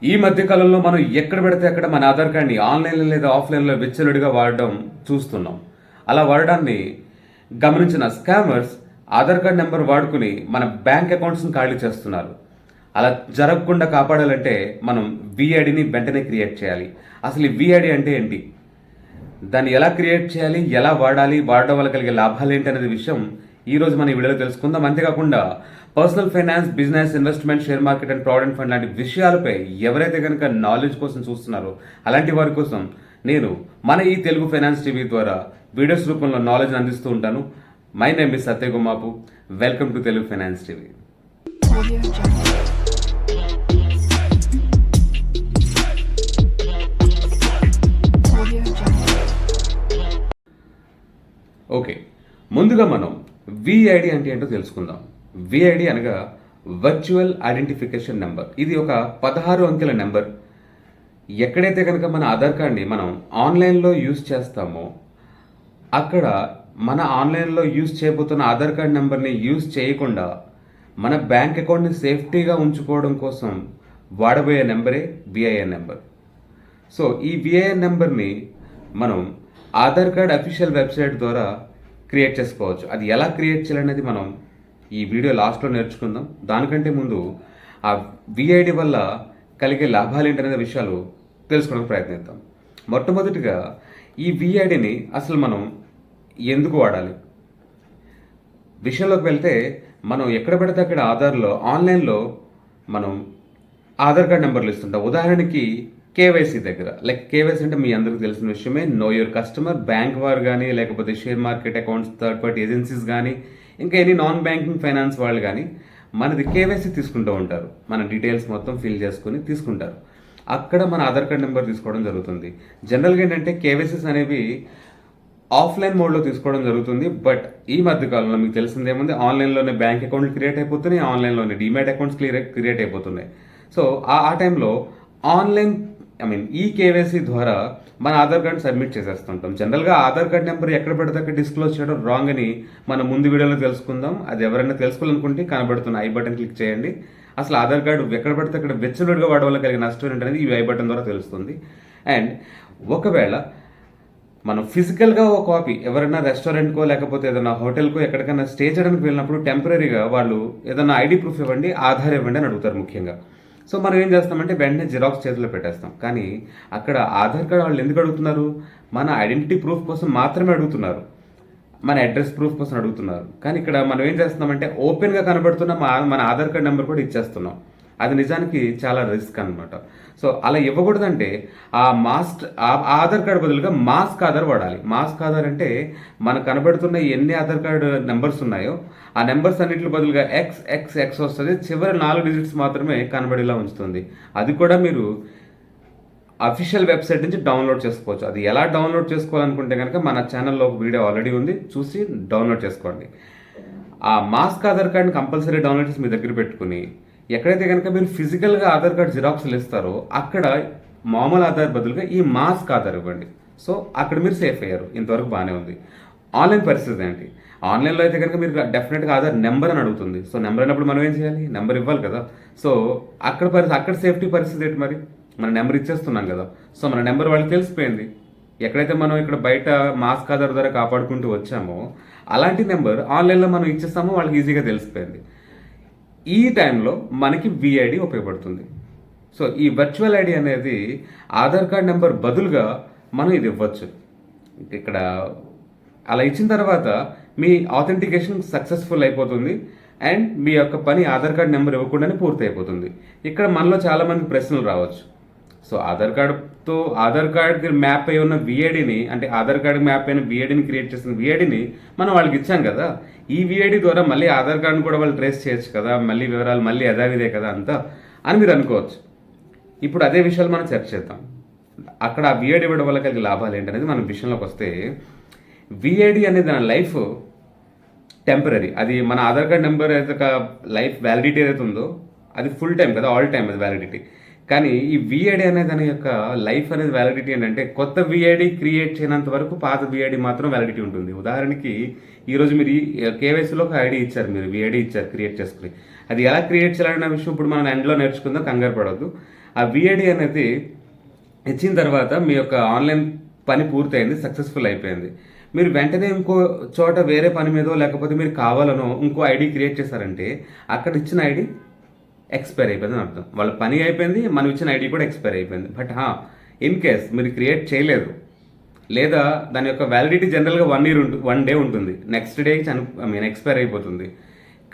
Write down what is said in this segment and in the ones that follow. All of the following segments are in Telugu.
ఈ మధ్య కాలంలో మనం ఎక్కడ పెడితే అక్కడ మన ఆధార్ కార్డ్ని ఆన్లైన్లో లేదా ఆఫ్లైన్లో విచ్చలవిడిగా వాడడం చూస్తున్నాం. అలా వాడడాన్ని గమనించిన స్కామర్స్ ఆధార్ కార్డ్ నెంబర్ వాడుకుని మన బ్యాంక్ అకౌంట్స్ని ఖాళీ చేస్తున్నారు. అలా జరగకుండా కాపాడాలంటే మనం విఐడిని వెంటనే క్రియేట్ చేయాలి. అసలు ఈ విఐడి అంటే ఏంటి, దాన్ని ఎలా క్రియేట్ చేయాలి, ఎలా వాడాలి, వాడడం వల్ల కలిగే లాభాలు ఏంటి అనేది విషయం ఈరోజు మనం ఈ వీడియోలో తెలుసుకుందాం. అంతేకాకుండా personal finance, business, investment, share market and provident fund లాంటి విషయాలపై ఎవరైతే కనుక నాలెడ్జ్ కోసం చూస్తున్నారో అలాంటి వారి కోసం నేను మన ఈ తెలుగు ఫైనాన్స్ టీవీ ద్వారా వీడియోస్ రూపంలో నాలెడ్జ్ అందిస్తూ ఉంటాను. My name is Satyagumapu. Welcome to Telugu finance TV. Okay, ముందుగా మనం విఐడి అంటే ఏంటో తెలుసుకుందాం. విఐడి అనగా వర్చువల్ ఐడెంటిఫికేషన్ నెంబర్. ఇది ఒక 16 అంకెల నెంబర్. ఎక్కడైతే కనుక మన ఆధార్ కార్డ్ని మనం ఆన్లైన్లో యూజ్ చేస్తామో అక్కడ మన ఆన్లైన్లో యూజ్ చేయబోతున్న ఆధార్ కార్డ్ నెంబర్ని యూజ్ చేయకుండా మన బ్యాంక్ అకౌంట్ని సేఫ్టీగా ఉంచుకోవడం కోసం వాడబోయే నెంబరే విఐఎన్ నెంబర్. సో ఈ విఐఎన్ నెంబర్ని మనం ఆధార్ కార్డ్ అఫీషియల్ వెబ్సైట్ ద్వారా క్రియేట్ చేసుకోవచ్చు. అది ఎలా క్రియేట్ చేయాలనేది మనం ఈ వీడియో లాస్ట్లో నేర్చుకుందాం. దానికంటే ముందు ఆ విఐడి వల్ల కలిగే లాభాలు ఏంటనే విషయాలు తెలుసుకోవడానికి ప్రయత్నిద్దాం. మొట్టమొదటిగా ఈ విఐడిని అసలు మనం ఎందుకు వాడాలి విషయంలోకి వెళ్తే, మనం ఎక్కడ పడితే అక్కడ ఆన్లైన్లో మనం ఆధార్ కార్డ్ నెంబర్లు ఇస్తుంటాం. ఉదాహరణకి కేవైసీ దగ్గర, లైక్ కేవైసీ అంటే మీ అందరికీ తెలిసిన విషయమే, నో యువర్ కస్టమర్. బ్యాంక్ వారు కానీ, లేకపోతే share market accounts, third party agencies కానీ, ఇంకా ఎనీ నాన్ బ్యాంకింగ్ ఫైనాన్స్ వాళ్ళు కానీ మనది కేవైసీ తీసుకుంటూ ఉంటారు. మన డీటెయిల్స్ మొత్తం ఫిల్ చేసుకుని తీసుకుంటారు. అక్కడ మన ఆధార్ కార్డ్ నెంబర్ తీసుకోవడం జరుగుతుంది. జనరల్గా ఏంటంటే కేవైసీస్ అనేవి ఆఫ్లైన్ మోడ్లో తీసుకోవడం జరుగుతుంది. బట్ ఈ మధ్య కాలంలో మీకు తెలిసిందేముంది, ఆన్లైన్లోనే బ్యాంక్ అకౌంట్లు క్రియేట్ అయిపోతున్నాయి, ఆన్లైన్లోనే డిమాట్ అకౌంట్స్ క్రియేట్ అయిపోతున్నాయి. సో ఆ టైంలో ఈ కేవైసీ ద్వారా మన ఆధార్ కార్డ్ సబ్మిట్ చేసేస్తుంటాం. జనరల్గా ఆధార్ కార్డ్ నెంబర్ ఎక్కడ పడితే అక్కడ డిస్క్లోజ్ చేయడం రాంగ్ అని మనం ముందు వీడియోలో తెలుసుకుందాం. అది ఎవరైనా తెలుసుకోవాలనుకుంటే కనబడుతున్న ఐ బటన్ క్లిక్ చేయండి. అసలు ఆధార్ కార్డు ఎక్కడ పడితే అక్కడ వెచ్చలుడిగా వాడడం వల్ల కలిగిన నష్టం ఏంటనేది ఈ ఐ బటన్ ద్వారా తెలుస్తుంది. అండ్ ఒకవేళ మనం ఫిజికల్గా ఒక కాపీ ఎవరైనా రెస్టారెంట్కో లేకపోతే ఏదైనా హోటల్కో ఎక్కడికైనా స్టే చేయడానికి వెళ్ళినప్పుడు టెంపరీగా వాళ్ళు ఏదైనా ఐడి ప్రూఫ్ ఇవ్వండి, ఆధార్ ఇవ్వండి అని అడుగుతారు ముఖ్యంగా. సో మనం ఏం చేస్తామంటే వెంటనే జిరాక్స్ చేతిలో పెట్టేస్తాం. కానీ అక్కడ ఆధార్ కార్డ్ వాళ్ళు ఎందుకు అడుగుతున్నారు, మన ఐడెంటిటీ ప్రూఫ్ కోసం మాత్రమే అడుగుతున్నారు, మన అడ్రస్ ప్రూఫ్ కోసం అడుగుతున్నారు. కానీ ఇక్కడ మనం ఏం చేస్తున్నామంటే ఓపెన్గా కనబడుతున్న మన ఆధార్ కార్డ్ నెంబర్ కూడా ఇచ్చేస్తున్నాం. అది నిజానికి చాలా రిస్క్ అనమాట. సో అలా ఇవ్వకూడదంటే ఆ ఆధార్ కార్డు బదులుగా మాస్క్ ఆధార్ వాడాలి. మాస్క్ ఆధార్ అంటే మనకు కనబడుతున్న ఎన్ని ఆధార్ కార్డు నెంబర్స్ ఉన్నాయో ఆ నెంబర్స్ అన్నింటి బదులుగా ఎక్స్ వస్తుంది. చివరి 4 డిజిట్స్ మాత్రమే కనబడేలా ఉంచుతుంది. అది కూడా మీరు అఫీషియల్ వెబ్సైట్ నుంచి డౌన్లోడ్ చేసుకోవచ్చు. అది ఎలా డౌన్లోడ్ చేసుకోవాలనుకుంటే కనుక మన ఛానల్లో ఒక వీడియో ఆల్రెడీ ఉంది, చూసి డౌన్లోడ్ చేసుకోండి. ఆ మాస్క్ ఆధార్ కార్డ్ని కంపల్సరీ డౌన్లోడ్ చేసి మీ దగ్గర పెట్టుకుని ఎక్కడైతే కనుక మీరు ఫిజికల్గా ఆధార్ కార్డ్ జిరాక్స్లు ఇస్తారో అక్కడ మామూలు ఆధార్ బదులుగా ఈ మాస్క్ ఆధార్ ఇవ్వండి. సో అక్కడ మీరు సేఫ్ అయ్యారు. ఇంతవరకు బాగానే ఉంది. ఆన్లైన్ పరిస్థితి ఏంటి, ఆన్లైన్లో అయితే కనుక మీరు డెఫినెట్గా ఆధార్ నెంబర్ అని అడుగుతుంది. సో నెంబర్ అయినప్పుడు మనం ఏం చేయాలి, నెంబర్ ఇవ్వాలి కదా. సో అక్కడ సేఫ్టీ పరిస్థితి ఏంటి, మరి మన నెంబర్ ఇచ్చేస్తున్నాం కదా. సో మన నెంబర్ వాళ్ళకి తెలిసిపోయింది. ఎక్కడైతే మనం ఇక్కడ బయట మాస్క్ ఆధార్ ద్వారా కాపాడుకుంటూ వచ్చామో అలాంటి నెంబర్ ఆన్లైన్లో మనం ఇచ్చేస్తామో వాళ్ళకి ఈజీగా తెలిసిపోయింది. ఈ టైంలో మనకి విఐడి ఉపయోగపడుతుంది. సో ఈ వర్చువల్ ఐడి అనేది ఆధార్ కార్డ్ నెంబర్ బదులుగా మనం ఇది ఇవ్వచ్చు. ఇక్కడ అలా ఇచ్చిన తర్వాత మీ ఆథెంటికేషన్ సక్సెస్ఫుల్ అయిపోతుంది అండ్ మీ యొక్క పని ఆధార్ కార్డ్ నెంబర్ ఇవ్వకుండానే పూర్తి అయిపోతుంది. ఇక్కడ మనలో చాలామందికి ప్రశ్నలు రావచ్చు. సో ఆధార్ కార్డ్కి మ్యాప్ అయి ఉన్న విఐడిని, అంటే ఆధార్ కార్డ్కి మ్యాప్ అయిన విఐడిని క్రియేట్ చేసిన విఐడిని మనం వాళ్ళకి ఇచ్చాం కదా. ఈ విఐడి ద్వారా మళ్ళీ ఆధార్ కార్డును కూడా వాళ్ళు ట్రేస్ చేయొచ్చు కదా, మళ్ళీ వివరాలు మళ్ళీ యథావిధే కదా అంతా అని మీరు అనుకోవచ్చు. ఇప్పుడు అదే విషయాలు మనం చర్చ చేద్దాం. అక్కడ ఆ విఐడి ఇవ్వడం వల్ల కలిగే లాభాలు ఏంటనేది మన విషయంలోకి వస్తే, విఐడి అనేది దాని లైఫ్ టెంపరీ. అది మన ఆధార్ కార్డ్ నెంబర్ ఏదైతే లైఫ్ వ్యాలిడిటీ ఏదైతే ఉందో అది ఫుల్ టైం కదా, ఆల్ టైం అది వ్యాలిడిటీ. కానీ ఈ విఐడి అనే దాని యొక్క లైఫ్ అనేది వ్యాలిడిటీ ఏంటంటే కొత్త విఐడి క్రియేట్ చేయనంత వరకు పాత విఐడి మాత్రం వ్యాలిడిటీ ఉంటుంది. ఉదాహరణకి ఈరోజు మీరు కేవైసీలో ఒక ఐడి ఇచ్చారు, మీరు విఐడి ఇచ్చారు క్రియేట్ చేసుకుని. అది ఎలా క్రియేట్ చేయాలన్న విషయం ఇప్పుడు మనం ఎండ్లో నేర్చుకుందాం, కంగారు పడవద్దు. ఆ విఐడి అనేది ఇచ్చిన తర్వాత మీ యొక్క ఆన్లైన్ పని పూర్తయింది, సక్సెస్ఫుల్ అయిపోయింది. మీరు వెంటనే ఇంకో చోట వేరే పని మీదో లేకపోతే మీరు కావాలనో ఇంకో ఐడి క్రియేట్ చేశారంటే అక్కడ ఇచ్చిన ఐడి ఎక్స్పైర్ అయిపోయిందని అర్థం. వాళ్ళ పని అయిపోయింది, మనం ఇచ్చిన ఐడి కూడా ఎక్స్పైర్ అయిపోయింది. బట్ ఇన్ కేస్ మీరు క్రియేట్ చేయలేదు లేదా దాని యొక్క వ్యాలిడిటీ జనరల్గా 1 ఇయర్ 1 డే ఉంటుంది, నెక్స్ట్ డే ఎక్స్పైర్ అయిపోతుంది.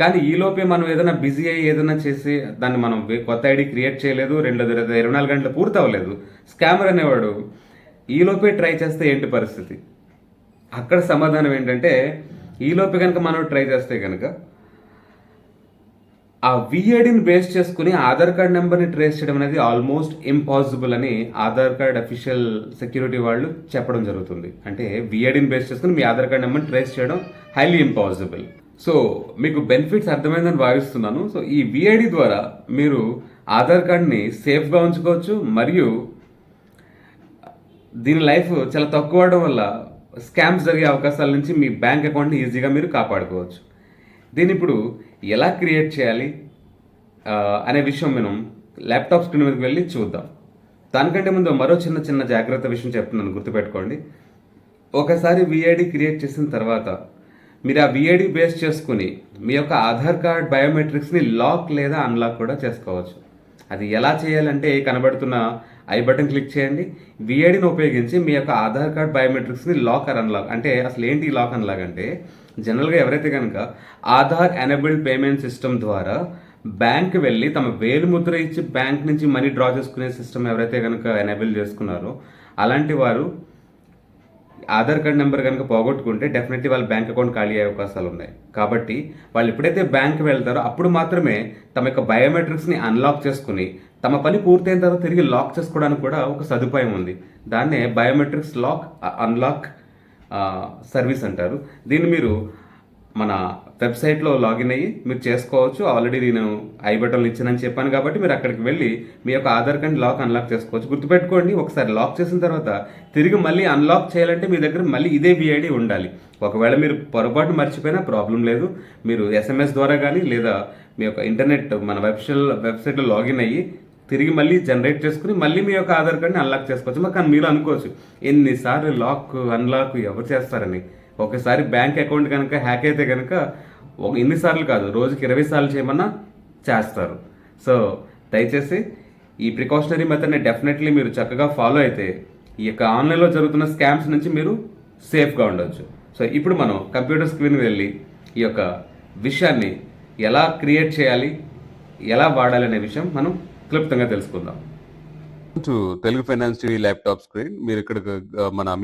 కానీ ఈలోపే మనం ఏదైనా బిజీ అయ్యి ఏదైనా చేసి దాన్ని మనం కొత్త ఐడి క్రియేట్ చేయలేదు, 24 గంటలు పూర్తి అవ్వలేదు, స్కామర్ అనేవాడు ఈలోపే ట్రై చేస్తే ఏంటి పరిస్థితి? అక్కడ సమాధానం ఏంటంటే ఈలోపే కనుక మనం ట్రై చేస్తే కనుక ఆ విఐడిని బేస్ చేసుకుని ఆధార్ కార్డ్ నెంబర్ని ట్రేస్ చేయడం అనేది ఆల్మోస్ట్ ఇంపాసిబుల్ అని ఆధార్ కార్డ్ అఫీషియల్ సెక్యూరిటీ వాళ్ళు చెప్పడం జరుగుతుంది. అంటే విఐడిని బేస్ చేసుకుని మీ ఆధార్ కార్డ్ నెంబర్ని ట్రేస్ చేయడం హైలీ ఇంపాసిబుల్. సో మీకు బెనిఫిట్స్ అర్థమైందని భావిస్తున్నాను. సో ఈ విఐడి ద్వారా మీరు ఆధార్ కార్డ్ని సేఫ్గా ఉంచుకోవచ్చు, మరియు దీని లైఫ్ చాలా తక్కువ అవడం వల్ల స్కామ్స్ జరిగే అవకాశాల నుంచి మీ బ్యాంక్ అకౌంట్ని ఈజీగా మీరు కాపాడుకోవచ్చు. దీన్ని ఇప్పుడు ఎలా క్రియేట్ చేయాలి అనే విషయం మనం ల్యాప్టాప్ స్క్రీన్ మీదకి వెళ్ళి చూద్దాం. దానికంటే ముందు మరో చిన్న జాగ్రత్త విషయం చెప్తున్నాను, గుర్తుపెట్టుకోండి. ఒకసారి విఐడి క్రియేట్ చేసిన తర్వాత మీరు ఆ విఐడి బేస్ చేసుకుని మీ యొక్క ఆధార్ కార్డ్ బయోమెట్రిక్స్ని లాక్ లేదా అన్లాక్ కూడా చేసుకోవచ్చు. అది ఎలా చేయాలంటే కనబడుతున్న ఐ బటన్ క్లిక్ చేయండి. విఐడిని ఉపయోగించి మీ యొక్క ఆధార్ కార్డ్ బయోమెట్రిక్స్ని లాక్ ఆర్ అన్లాక్, అంటే అసలు ఏంటి లాక్ అన్లాక్ అంటే జనరల్గా ఎవరైతే కనుక ఆధార్ ఎనేబుల్డ్ పేమెంట్ సిస్టమ్ ద్వారా బ్యాంక్ వెళ్ళి తమ వేలిముద్ర ఇచ్చి బ్యాంక్ నుంచి మనీ డ్రా చేసుకునే సిస్టమ్ ఎవరైతే కనుక ఎనేబుల్ చేసుకున్నారో అలాంటి వారు ఆధార్ కార్డ్ నెంబర్ కనుక పోగొట్టుకుంటే డెఫినెట్లీ వాళ్ళ బ్యాంక్ అకౌంట్ ఖాళీ అయ్యే అవకాశాలు ఉన్నాయి. కాబట్టి వాళ్ళు ఎప్పుడైతే బ్యాంక్ వెళ్తారో అప్పుడు మాత్రమే తమ యొక్క బయోమెట్రిక్స్ని అన్లాక్ చేసుకుని తమ పని పూర్తయిన తర్వాత తిరిగి లాక్ చేసుకోవడానికి కూడా ఒక సదుపాయం ఉంది. దాన్నే బయోమెట్రిక్స్ లాక్ అన్లాక్ సర్వీస్ అంటారు. దీన్ని మీరు మన వెబ్సైట్లో లాగిన్ అయ్యి మీరు చేసుకోవచ్చు. ఆల్రెడీ నేను ఐ బటన్లు ఇచ్చానని చెప్పాను కాబట్టి మీరు అక్కడికి వెళ్ళి మీ యొక్క ఆధార్ కార్డ్ లాక్ అన్లాక్ చేసుకోవచ్చు. గుర్తుపెట్టుకోండి, ఒకసారి లాక్ చేసిన తర్వాత తిరిగి మళ్ళీ అన్లాక్ చేయాలంటే మీ దగ్గర మళ్ళీ ఇదే విఐడి ఉండాలి. ఒకవేళ మీరు పొరపాటు మర్చిపోయినా ప్రాబ్లం లేదు, మీరు ఎస్ఎంఎస్ ద్వారా కానీ లేదా మీ యొక్క ఇంటర్నెట్ మన వెబ్సైట్లో లాగిన్ అయ్యి తిరిగి మళ్ళీ జనరేట్ చేసుకుని మళ్ళీ మీ యొక్క ఆధార్ కార్డ్ని అన్లాక్ చేసుకోవచ్చు. కానీ మీరు అనుకోవచ్చు ఎన్నిసార్లు లాక్ అన్లాక్ ఎవరు చేస్తారని. ఒకసారి బ్యాంక్ అకౌంట్ కనుక హ్యాక్ అయితే కనుక ఎన్నిసార్లు కాదు, రోజుకి 20 సార్లు చేయమన్నా చేస్తారు. సో దయచేసి ఈ ప్రికాషనరీ మెథడ్ని డెఫినెట్లీ మీరు చక్కగా ఫాలో అయితే ఈ యొక్క ఆన్లైన్లో జరుగుతున్న స్కామ్స్ నుంచి మీరు సేఫ్గా ఉండొచ్చు. సో ఇప్పుడు మనం కంప్యూటర్ స్క్రీన్ వెళ్ళి ఈ యొక్క విషయాన్ని ఎలా క్రియేట్ చేయాలి, ఎలా వాడాలి అనే విషయం మనం క్లుప్తంగా తెలుసుకుందాం. To Telugu finance TV laptop screen. మీరు ఇక్కడ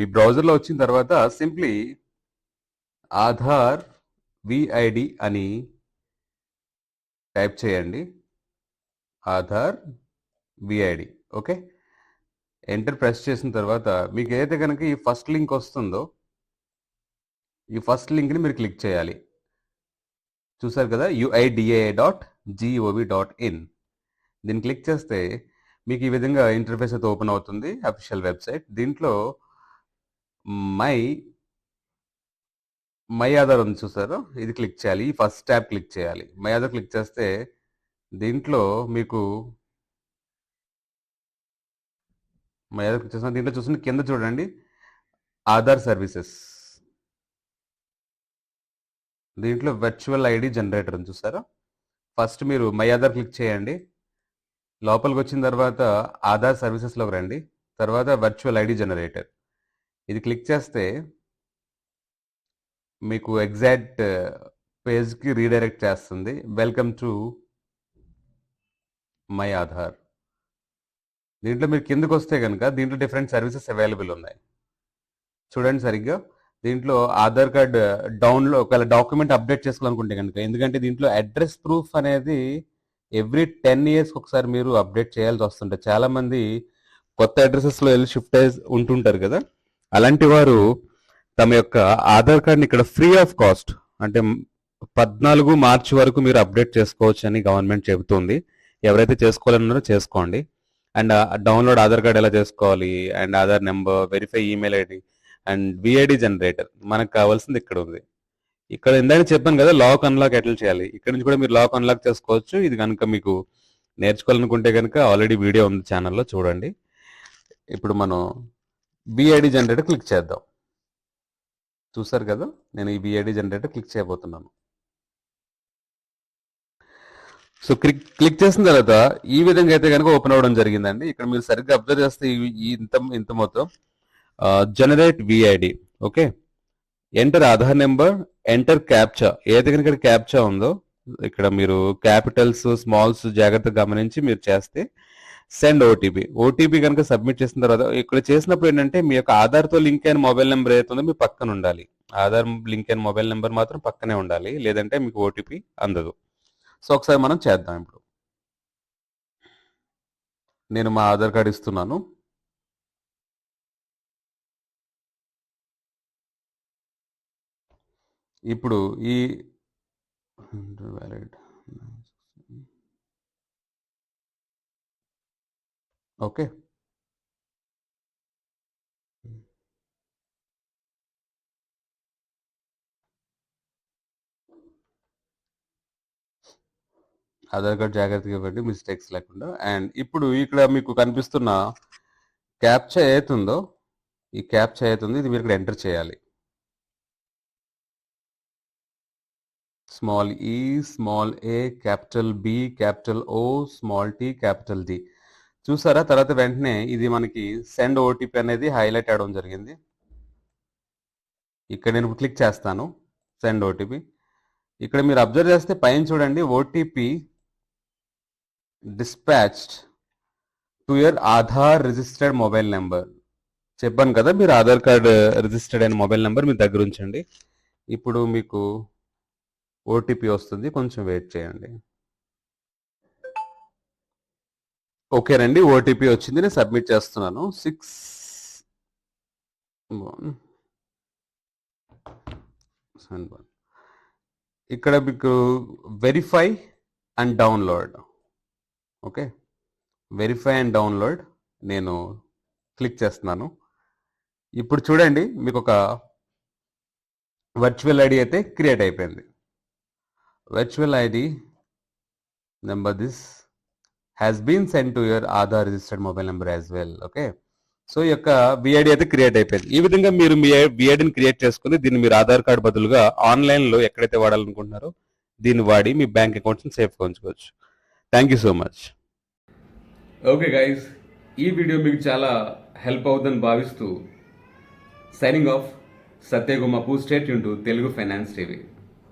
మీ బ్రౌజర్లో వచ్చిన తర్వాత సింప్లీ ఆధార్ విఐడి అని టైప్ చేయండి. Aadhaar VID, okay. Enter press చేసిన తర్వాత మీకు ఏదైతే కనుక ఈ ఫస్ట్ లింక్ వస్తుందో ఈ ఫస్ట్ లింక్ని మీరు క్లిక్ చేయాలి. చూసారు కదా, uida.gov.in. దీన్ని క్లిక్ చేస్తే మీకు ఈ విధంగా ఇంటర్ఫేస్ అయితే ఓపెన్ అవుతుంది, అఫీషియల్ వెబ్సైట్. దీంట్లో మై ఆధార్ ఉంది చూసారు, ఇది క్లిక్ చేయాలి. ఈ ఫస్ట్ ట్యాబ్ క్లిక్ చేయాలి. మై ఆధార్ క్లిక్ చేస్తే దీంట్లో మీకు మై ఆధార్ క్లిక్ చేసిన దీంట్లో చూసిన కింద చూడండి ఆధార్ సర్వీసెస్. దీంట్లో వర్చువల్ ఐడి జనరేటర్ ఉంది చూసారా. ఫస్ట్ మీరు మై ఆధార్ క్లిక్ చేయండి. లోపలికి వచ్చిన తర్వాత ఆధార్ సర్వీసెస్లోకి రండి. తర్వాత వర్చువల్ ఐడి జనరేటర్ ఇది క్లిక్ చేస్తే మీకు ఎగ్జాక్ట్ పేజ్కి రీడైరెక్ట్ చేస్తుంది. Welcome to my Aadhaar. దీంట్లో మీరు కిందకు వస్తే కనుక దీంట్లో డిఫరెంట్ సర్వీసెస్ అవైలబుల్ ఉన్నాయి. చూడండి సరిగ్గా. దీంట్లో ఆధార్ కార్డ్ డౌన్లోడ్ ఒకవేళ డాక్యుమెంట్ అప్డేట్ చేసుకోవాలనుకుంటే కనుక, ఎందుకంటే దీంట్లో అడ్రస్ ప్రూఫ్ అనేది ఎవ్రీ 10 years ఒకసారి మీరు అప్డేట్ చేయాల్సి వస్తుంటారు. చాలామంది కొత్త అడ్రసెస్లో వెళ్ళి షిఫ్ట్ అయ్యి ఉంటుంటారు కదా. అలాంటి వారు తమ యొక్క ఆధార్ కార్డ్ని ఇక్కడ ఫ్రీ ఆఫ్ కాస్ట్ అంటే 14 మార్చి వరకు మీరు అప్డేట్ చేసుకోవచ్చు అని గవర్నమెంట్ చెబుతుంది. ఎవరైతే చేసుకోవాలన్నారో చేసుకోండి. అండ్ డౌన్లోడ్ ఆధార్ కార్డ్ ఎలా చేసుకోవాలి, and Aadhaar number, verify email ID and VID generator మనకు కావాల్సింది ఇక్కడ ఉంది. ఇక్కడ ఇందాక చెప్పాను కదా లాక్ అన్లాక్ ఎట్లా చేయాలి. ఇక్కడ నుంచి కూడా మీరు లాక్ అన్లాక్ చేసుకోవచ్చు. ఇది కనుక మీకు నేర్చుకోవాలనుకుంటే కనుక ఆల్రెడీ వీడియో ఉంది ఛానల్లో చూడండి. ఇప్పుడు మనం బిఐడి జనరేటర్ క్లిక్ చేద్దాం. చూసారు కదా, నేను ఈ బిఐడి జనరేటర్ క్లిక్ చేయబోతున్నాను. సో క్లిక్ చేసిన తర్వాత ఈ విధంగా అయితే కనుక ఓపెన్ అవ్వడం జరిగిందండి. ఇక్కడ మీరు సరిగ్గా అబ్జర్వ్ చేస్తే ఇంత మొత్తం generate VID. Okay, enter Aadhaar number, enter captcha. ఏదైతే కనుక ఇక్కడ క్యాప్చా ఉందో ఇక్కడ మీరు క్యాపిటల్స్ స్మాల్స్ జాగ్రత్తగా గమనించి మీరు చేస్తే సెండ్ ఓటీపీ. ఓటీపీ కనుక సబ్మిట్ చేసిన తర్వాత ఇక్కడ చేసినప్పుడు ఏంటంటే మీ యొక్క ఆధార్తో లింక్ అయిన మొబైల్ నెంబర్ ఏదైతే ఉందో మీ పక్కన ఉండాలి. ఆధార్ లింక్ అయిన మొబైల్ నెంబర్ మాత్రం పక్కనే ఉండాలి, లేదంటే మీకు ఓటీపీ అందదు. సో ఒకసారి మనం చేద్దాం. ఇప్పుడు నేను మా ఆధార్ కార్డు ఇస్తున్నాను. ఇప్పుడు ఈ వ్యాలిడ్ ఓకే, ఆధార్ కార్డ్ జాగ్రత్తగా ఇవ్వండి మిస్టేక్స్ లేకుండా. అండ్ ఇప్పుడు ఇక్కడ మీకు కనిపిస్తున్న క్యాప్చా ఏతుందో ఈ క్యాప్చా ఏతుంది ఇది మీరు ఇక్కడ ఎంటర్ చేయాలి. Small E, small A, capital B, capital O, small T, capital D. చూసారా? తర్వాత వెంటనే ఇది మనకి సెండ్ ఓటీపీ అనేది హైలైట్ అవడం జరిగింది. ఇక్కడ నేను క్లిక్ చేస్తాను సెండ్ ఓటీపీ. ఇక్కడ మీరు అబ్జర్వ్ చేస్తే పైన చూడండి OTP dispatched to your Aadhaar registered mobile number. చెప్పాను కదా, మీరు ఆధార్ కార్డ్ రిజిస్టర్డ్ అయిన మొబైల్ నెంబర్ మీ దగ్గర ఉంచండి. ఇప్పుడు మీకు ఓటీపీ వస్తుంది, కొంచెం వెయిట్ చేయండి. ఓకేనండి, ఓటీపీ వచ్చింది, నేను సబ్మిట్ చేస్తున్నాను. 671. ఇక్కడ మీకు verify and download. Okay, verify and download నేను క్లిక్ చేస్తున్నాను. ఇప్పుడు చూడండి మీకు ఒక వర్చువల్ ఐడి అయితే క్రియేట్ అయిపోయింది. Virtual ID number this has been send to your Aadhaar registered mobile number as well. Okay, so ఈ యొక్క బిఐడి అయితే క్రియేట్ అయిపోయింది. ఈ విధంగా మీరు మీ బిఐడిని క్రియేట్ చేసుకుని దీన్ని మీరు ఆధార్ కార్డు బదులుగా ఆన్లైన్లో ఎక్కడైతే వాడాలనుకుంటున్నారో దీన్ని వాడి మీ బ్యాంక్ అకౌంట్స్ని సేఫ్గా ఉంచుకోవచ్చు. Thank you so much. Okay guys, ఈ వీడియో మీకు చాలా హెల్ప్ అవుతుందని భావిస్తూ signing off సత్యగుమపు state Yoon to Telugu finance TV.